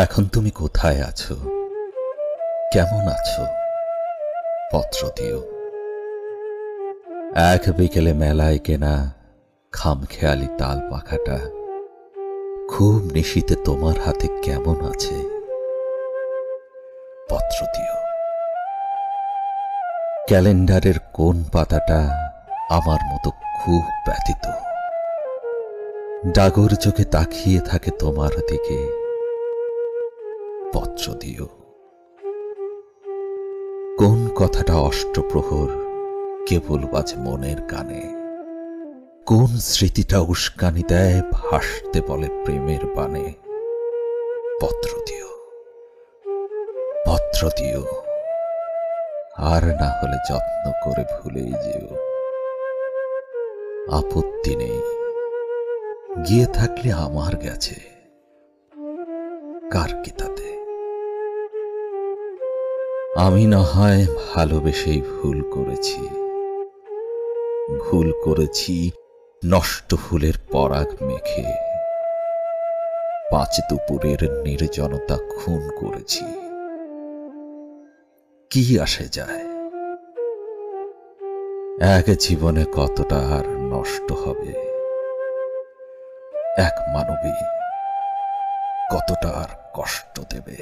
এখন তুমি কোথায় আছো, কেমন আছো? পত্র দিও। এক বিকেলে মেলায় কেনা খামখেয়ালি তাল পাখাটা খুব নিশীতে তোমার হাতে কেমন আছে? পত্র দিও। ক্যালেন্ডারের কোন পাতাটা আমার মতো খুব ব্যথিত, ডাগর চোখে তাকিয়ে থাকে তোমার দিকে? পত্র দিও। কোন কথাটা অষ্টপ্রহর কেবল বাজে মনের কানে? কোন স্মৃতিটা উস্কানি দেয় ভাসতে বলে প্রেমের বানে? পত্র দিও, পত্র দিও। আর না হলে যত্ন করে ভুলেই যেও। আপত্তি নেই, গিয়ে থাকলে আমার গেছে, কার কি তাতে? আমি না হয় ভালোবেসেই ভুল করেছি, ভুল করেছি নষ্ট ফুলের পরাগ মেখে, পাঁচ দুপুরের নির্জনতা খুন করেছি। কি আসে যায়? এক জীবনে কতটা আর নষ্ট হবে, এক মানবী কতটা আর কষ্ট দেবে?